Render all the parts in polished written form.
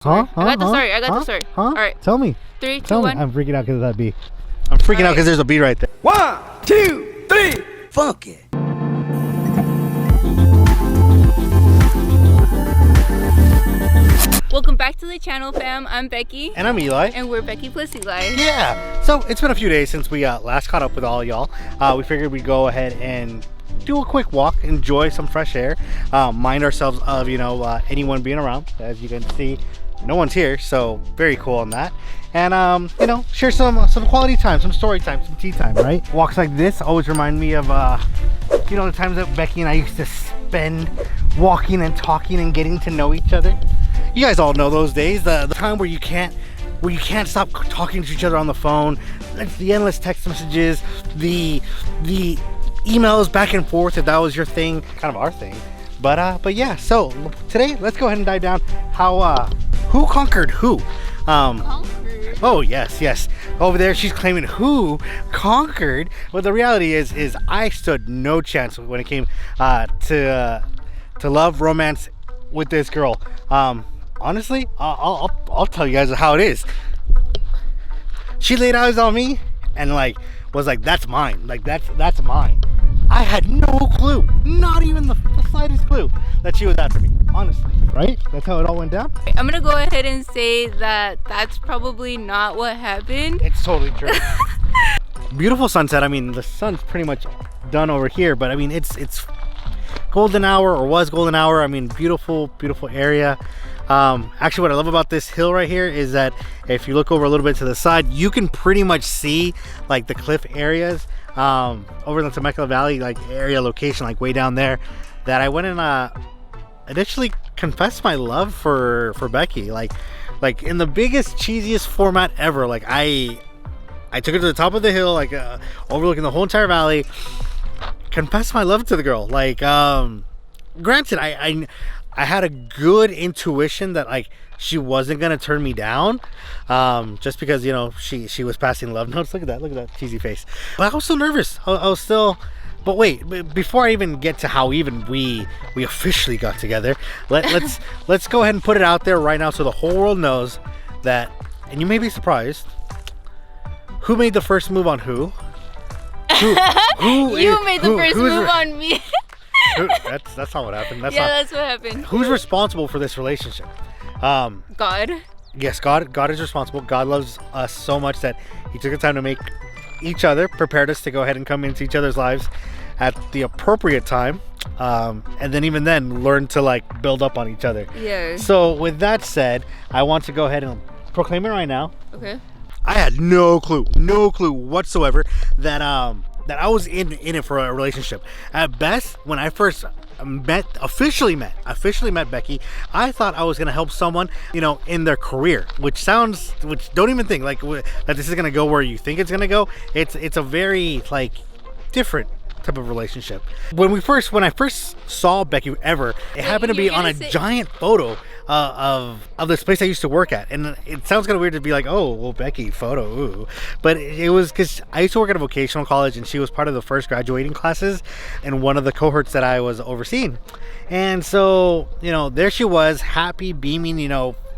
Huh? I got the story. I got the story. Huh? All right. Tell me. 3, 2, Tell 1. me. I'm freaking out because of that bee. I'm freaking out because there's a bee right there. 1, 2, 3, funky. Welcome back to the channel, fam. I'm Becky. And I'm Eli. And we're Becky plus Eli. Yeah. So it's been a few days since we last caught up with all y'all. We figured we'd go ahead and do a quick walk, enjoy some fresh air, mind ourselves of anyone being around. As you can see, no one's here, so very cool on that. And share some quality time, some story time, some tea time, right? Walks like this always remind me of the times that Becky and I used to spend walking and talking and getting to know each other. You guys all know those days, the time where you can't stop talking to each other on the phone. It's the endless text messages, the emails back and forth, if that was your thing, kind of our thing. But yeah, so today let's go ahead and dive down how who conquered who. Oh yes. Over there she's claiming who conquered, but the reality is I stood no chance when it came to love, romance with this girl. Honestly, I'll tell you guys how it is. She laid eyes on me and was like, that's mine. Like that's mine. I had no clue, not even the slightest clue that she was after me, honestly, right? That's how it all went down. I'm gonna go ahead and say that that's probably not what happened. It's totally true. Beautiful sunset. I mean, the sun's pretty much done over here, but I mean, it's golden hour, or was golden hour. I mean, beautiful area. Actually, what I love about this hill right here is that if you look over a little bit to the side, you can pretty much see like the cliff areas over in the Temecula Valley area location, like way down there, that I went and initially confessed my love for Becky, like in the biggest, cheesiest format ever. Like I took her to the top of the hill, overlooking the whole entire valley, confessed my love to the girl. Granted, I had a good intuition that she wasn't gonna turn me down, just because she was passing love notes. Look at that cheesy face. But I was still nervous. I was still. But wait, before I even get to how even we officially got together, let's go ahead and put it out there right now so the whole world knows that. And you may be surprised. Who made the first move on who? You made the first move on me. That's not what happened. That's what happened. Who's responsible for this relationship? God. Yes, God is responsible. God loves us so much that he took the time to make each other, prepared us to go ahead and come into each other's lives at the appropriate time, and then even then learn to build up on each other. Yeah. So with that said, I want to go ahead and proclaim it right now. Okay. I had no clue whatsoever that I was in it for a relationship. At best, when I first officially met Becky, I thought I was gonna help someone, in their career, which don't even think that this is gonna go where you think it's gonna go. It's a very different type of relationship. When I first saw Becky ever, it happened to be on a giant photo of this place I used to work at, and it sounds kind of weird to be like, oh well, Becky photo, ooh. But it was because I used to work at a vocational college, and she was part of the first graduating classes and one of the cohorts that I was overseeing. And so there she was, happy, beaming,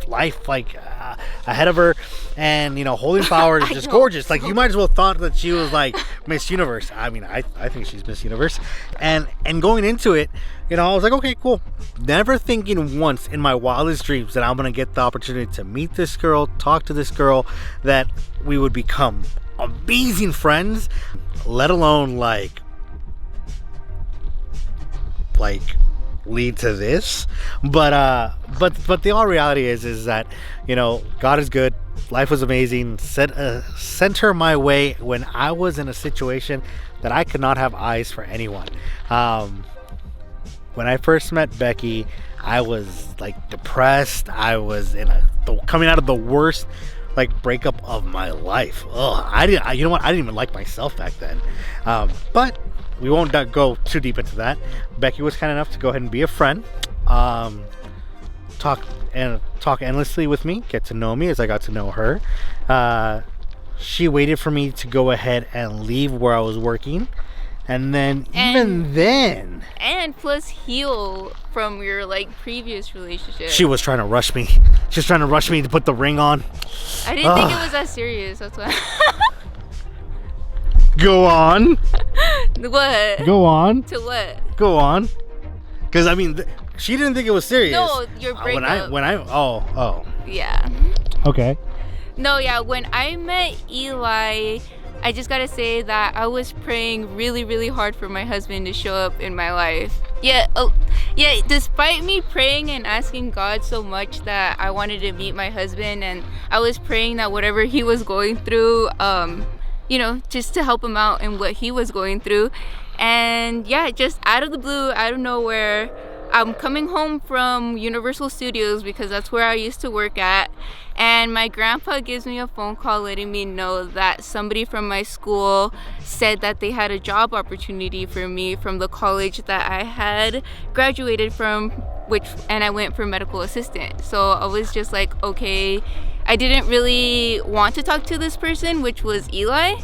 life ahead of her, and holding flowers, just gorgeous. You might as well thought that she was Miss Universe. I mean, I think she's Miss Universe. And going into it, I was like, okay, cool. Never thinking once in my wildest dreams that I'm gonna get the opportunity to meet this girl, talk to this girl, that we would become amazing friends, let alone lead to this. But the all reality is that God is good. Life was amazing. Sent her my way when I was in a situation that I could not have eyes for anyone. When I first met Becky, I was depressed. I was coming out of the worst breakup of my life. I didn't even like myself back then. But we won't go too deep into that. Becky was kind enough to go ahead and be a friend, talk endlessly with me, get to know me as I got to know her. She waited for me to go ahead and leave where I was working, And then even then, and plus heal from your like previous relationship. she was trying to rush me. She was trying to rush me to put the ring on. I didn't think it was that serious. That's why. Go on. What? Go on. To what? Go on. Because I mean, she didn't think it was serious. No, your breakup. Oh. Yeah. Okay. No, yeah. When I met Eli, I just gotta say that I was praying really, really hard for my husband to show up in my life. Yeah, despite me praying and asking God so much that I wanted to meet my husband, and I was praying that whatever he was going through, just to help him out in what he was going through. And yeah, just out of the blue, out of nowhere, I'm coming home from Universal Studios because that's where I used to work at. And my grandpa gives me a phone call letting me know that somebody from my school said that they had a job opportunity for me from the college that I had graduated from, and I went for medical assistant. So I was just like, okay. I didn't really want to talk to this person, which was Eli,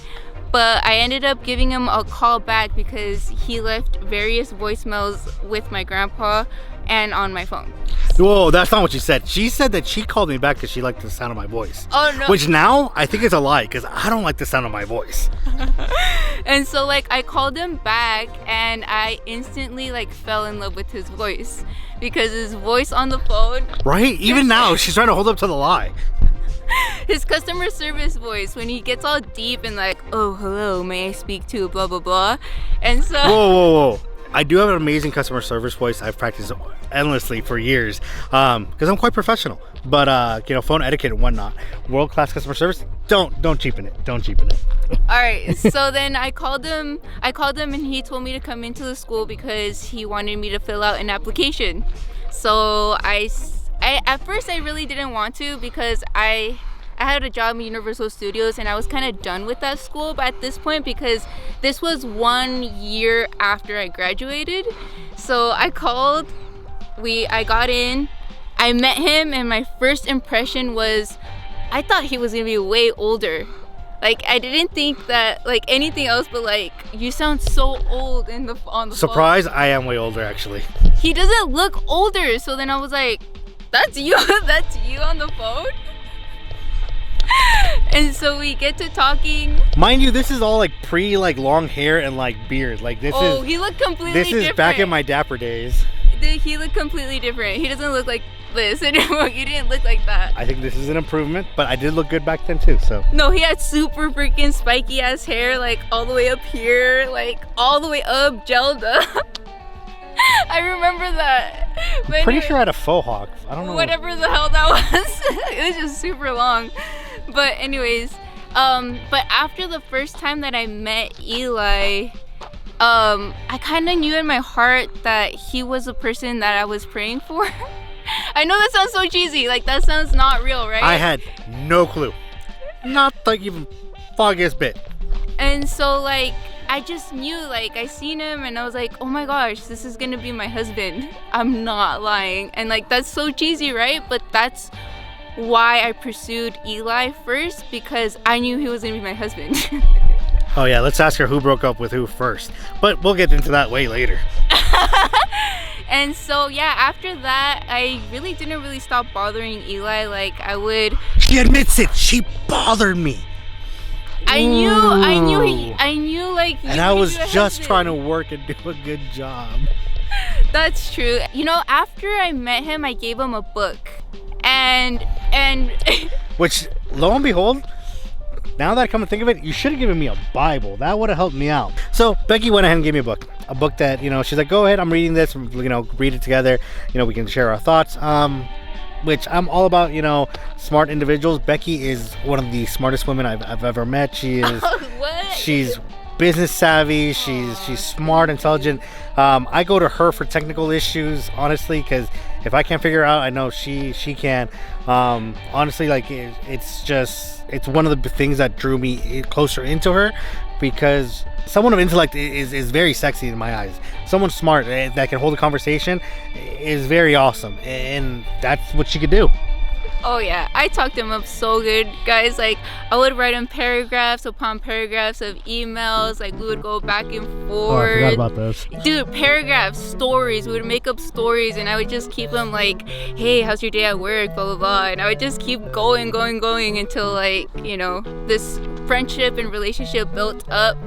but I ended up giving him a call back because he left various voicemails with my grandpa and on my phone. Whoa, that's not what she said. She said that she called me back because she liked the sound of my voice. Oh, no. Which now I think is a lie because I don't like the sound of my voice. And so like I called him back and I instantly like fell in love with his voice because his voice on the phone. Right? Even now, she's trying to hold up to the lie. His customer service voice when he gets all deep and like, oh, hello, may I speak to blah, blah, blah. And so... Whoa. I do have an amazing customer service voice. I've practiced endlessly for years because I'm quite professional. But, phone etiquette and whatnot. World-class customer service, don't cheapen it. Don't cheapen it. All right. So then I called him and he told me to come into the school because he wanted me to fill out an application. So I at first I really didn't want to because I had a job in Universal Studios and I was kind of done with that school at this point because this was 1 year after I graduated. So I called, I got in, I met him, and my first impression was I thought he was gonna be way older. Like I didn't think that like anything else, but like you sound so old on the Surprise, phone. I am way older actually. He doesn't look older, so then I was like, that's you on the phone? And so we get to talking. Mind you, this is all like long hair and like beard. Like this is. He looked completely different. This is back in my dapper days. He looked completely different. He doesn't look like this anymore. He didn't look like that. I think this is an improvement, but I did look good back then too. So. No, he had super freaking spiky ass hair, like all the way up here, like all the way up, gelled up. I remember that. I'm pretty sure I had a faux hawk. I don't know. Whatever the hell that was. It was just super long. But anyways, but after the first time that I met Eli, I kind of knew in my heart that he was the person that I was praying for. I know that sounds so cheesy. Like that sounds not real, right? I had no clue. Not like even foggiest bit. And so like I just knew, like I seen him and I was like, oh my gosh, this is gonna be my husband. I'm not lying. And like that's so cheesy, right? But that's why I pursued Eli first, because I knew he was gonna be my husband. Oh yeah, let's ask her who broke up with who first. But we'll get into that way later. And so yeah, after that, I really didn't stop bothering Eli. Like I would. She admits it. She bothered me. I knew like. And I was just trying to work and do a good job. That's true. You know, after I met him, I gave him a book. And which, lo and behold, now that I come to think of it, you should have given me a Bible. That would have helped me out. So Becky went ahead and gave me a book that, she's like, go ahead, I'm reading this, read it together, we can share our thoughts, which I'm all about, smart individuals. Becky is one of the smartest women I've ever met. She is she's business savvy, she's smart, intelligent. I go to her for technical issues, honestly, because if I can't figure it out, I know she can. Honestly, like it's one of the things that drew me closer into her, because someone of intellect is very sexy in my eyes. Someone smart that can hold a conversation is very awesome, and that's what she could do. Oh yeah, I talked him up so good, guys. Like I would write him paragraphs upon paragraphs of emails. Like we would go back and forth. Oh, I forgot about this. Dude, paragraphs, stories. We would make up stories, and I would just keep them like, "Hey, how's your day at work?" Blah blah blah, and I would just keep going until like this friendship and relationship built up.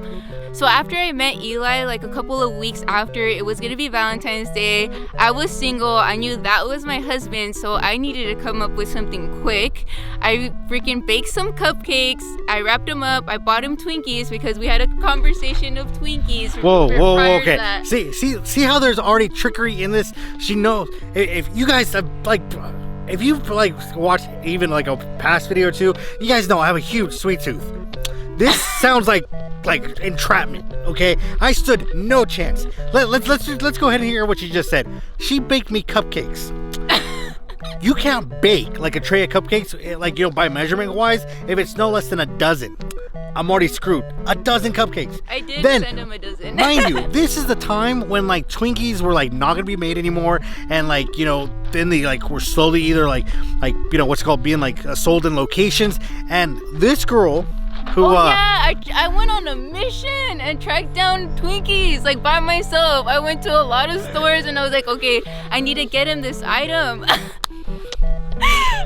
So after I met Eli, like a couple of weeks after, it was gonna be Valentine's Day. I was single. I knew that was my husband, so I needed to come up with something quick. I freaking baked some cupcakes. I wrapped them up. I bought him Twinkies because we had a conversation of Twinkies. Whoa, prior to okay. that. See how there's already trickery in this. She knows. If you guys like. If you've like watched even like a past video or two, you guys know I have a huge sweet tooth. This sounds like entrapment, okay? I stood no chance. Let's go ahead and hear what she just said. She baked me cupcakes. You can't bake like a tray of cupcakes, like by measurement wise, if it's no less than a dozen. I'm already screwed. A dozen cupcakes. I did then, send him a dozen. Mind you, this is the time when like Twinkies were like not gonna be made anymore, and like then they like were slowly either like what's it called, being like sold in locations. And this girl who I went on a mission and tracked down Twinkies like by myself. I went to a lot of stores and I was like, okay, I need to get him this item.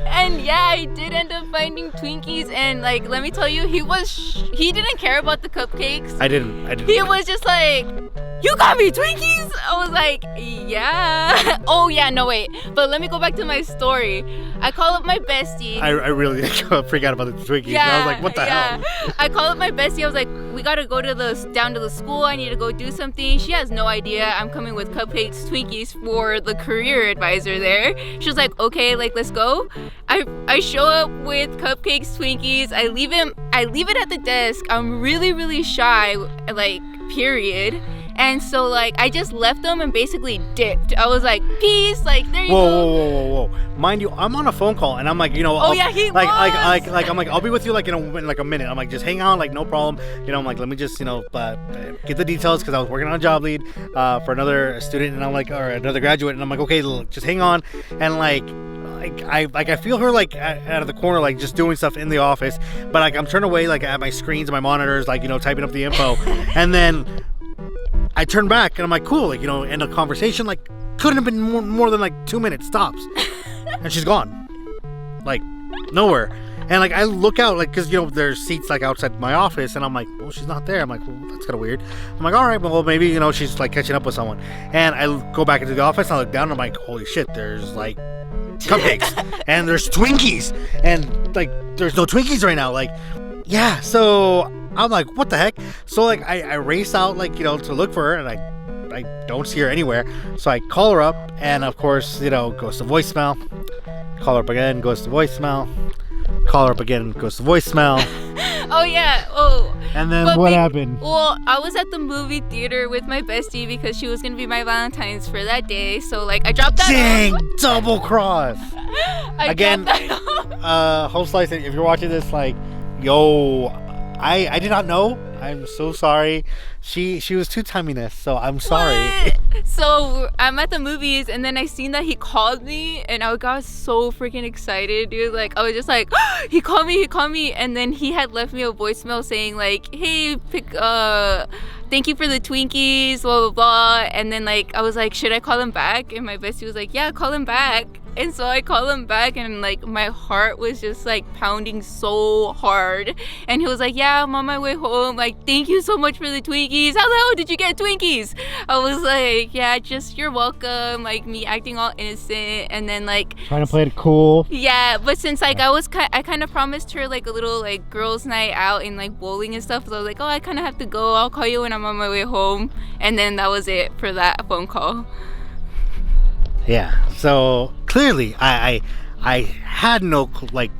And yeah, I did end up finding Twinkies, and like let me tell you, he didn't care about the cupcakes. I didn't. He was just like, "You got me Twinkies?" I was like, "Yeah." Oh yeah, no wait. But let me go back to my story. I call up my bestie. I really freak out about the Twinkies. Yeah, And I was like, what the hell? I call up my bestie. I was like, we gotta go down to the school. I need to go do something. She has no idea. I'm coming with cupcakes, Twinkies for the career advisor there. She was like, okay, like let's go. I show up with cupcakes, Twinkies. I leave it at the desk. I'm really, really shy, like period. And so like I just left them and basically dipped. I was like, peace, like there you go. Whoa. Mind you, I'm on a phone call and I'm like, He I'm like, I'll be with you like in a minute. I'm like, just hang on, like no problem. I'm like, let me just get the details because I was working on a job lead for another student, and I'm like, or another graduate, and I'm like, okay, just hang on. And I feel her like out of the corner, like just doing stuff in the office, but like I'm turned away like at my screens and my monitors, like typing up the info, and then I turn back and I'm like, cool, like end of conversation, like couldn't have been more than like 2 minutes stops, and she's gone, like nowhere. And like I look out, like because there's seats like outside my office, and I'm like, well, she's not there. I'm like, well, that's kind of weird. I'm like, all right, well maybe she's like catching up with someone. And I go back into the office and I look down and I'm like, holy shit, there's like cupcakes and there's Twinkies, and like there's no Twinkies right now, like yeah. So I'm like, what the heck? So like I race out like to look for her, and I don't see her anywhere. So I call her up, and of course goes to voicemail. Call her up again, goes to voicemail. Call her up again, goes to voicemail. Oh yeah. Oh. And then what happened? Well, I was at the movie theater with my bestie because she was gonna be my Valentine's for that day. So like I dropped that. Dang, off. double cross. Again, dropped that off. Home Slice, if you're watching this, like, yo, I did not know. I'm so sorry. She was two-timing this, so I'm sorry. What? So I'm at the movies, and then I seen that he called me, and I got so freaking excited, dude. Like I was just like, oh, he called me, and then he had left me a voicemail saying like, hey, thank you for the Twinkies, blah blah blah. And then like I was like, should I call him back? And my bestie was like, yeah, call him back. And so I call him back, and like my heart was just like pounding so hard. And he was like, yeah, I'm on my way home. Like, thank you so much for the Twinkies. How the hell did you get Twinkies? I was like, yeah, just you're welcome. Like me acting all innocent, and then like trying to play it cool. Yeah, but since like I kind of promised her like a little like girls' night out and like bowling and stuff. So I was like, oh, I kind of have to go. I'll call you when I'm on my way home. And then that was it for that phone call. Yeah, so clearly I had no like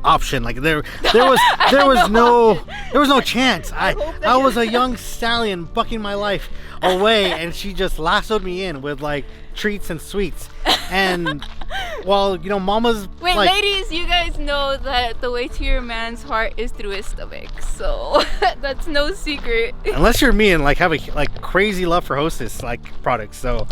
option. Like there was no chance. I was a young stallion bucking my life away, and she just lassoed me in with like treats and sweets. And well, you know, Mama's Wait, like, ladies, you guys know that the way to your man's heart is through his stomach, so that's no secret. unless you're me and like have a like crazy love for Hostess like products. So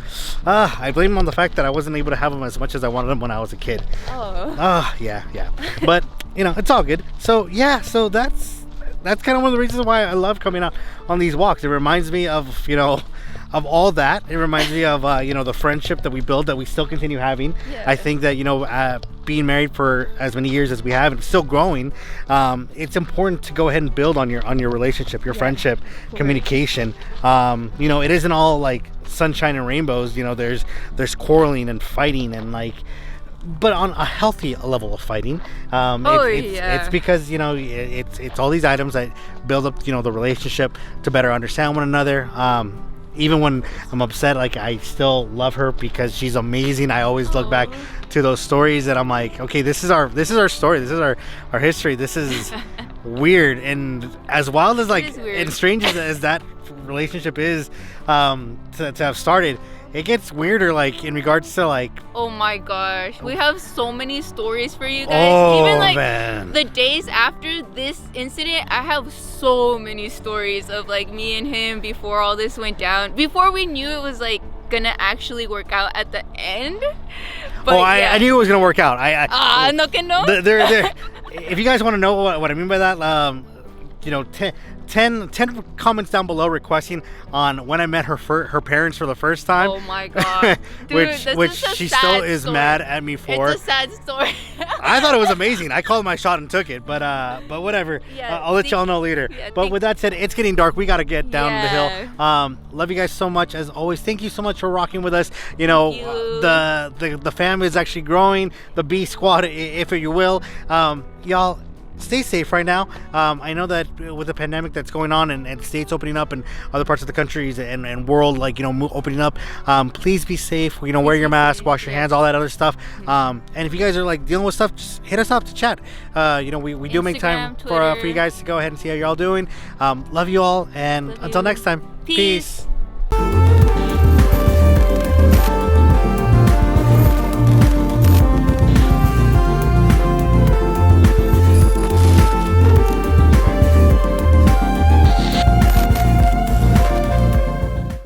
I blame him on the fact that I wasn't able to have them as much as I wanted them when I was a kid. Oh. Yeah. But you know, it's all good. So yeah, so that's kind of one of the reasons why I love coming out on these walks. It reminds me of, you know, of all that. It reminds me of you know, the friendship that we build, that we still continue having. Yeah. I think that, you know, being married for as many years as we have and still growing, it's important to go ahead and build on your relationship, your friendship, communication. You know, it isn't all like sunshine and rainbows. You know, there's quarreling and fighting and like, but on a healthy level of fighting. It's because, you know, it's all these items that build up, you know, the relationship to better understand one another. Even when I'm upset, like, I still love her because she's amazing. I always look back to those stories and I'm like, okay, this is our story, this is our history, this is weird. And as wild as like and strange as that relationship is, to have started, it gets weirder, like, in regards to like, oh my gosh, we have so many stories for you guys. Even like the days after this incident, I have so many stories of like me and him before all this went down, before we knew it was like gonna actually work out at the end. But I knew it was gonna work out. No que no. If you guys want to know what I mean by that, you know, 10 comments down below requesting on when I met her parents for the first time. Oh my god. Dude, which she still is mad at me for. It's a sad story. I thought it was amazing. I called my shot and took it, but whatever. Yeah, I'll let y'all know later. Yeah, but with that said, it's getting dark. We got to get down the hill. Yeah. Love you guys so much as always. Thank you so much for rocking with us. You know, the family is actually growing. The B squad, if you will. Y'all, stay safe right now. I know that with the pandemic that's going on and states opening up and other parts of the countries and world, like, you know, opening up, please be safe. You know, wear your mask, wash your hands, all that other stuff. And if you guys are like dealing with stuff, just hit us up to chat. You know, we do make time for you guys to go ahead and see how y'all doing. Love you all, and until next time, peace.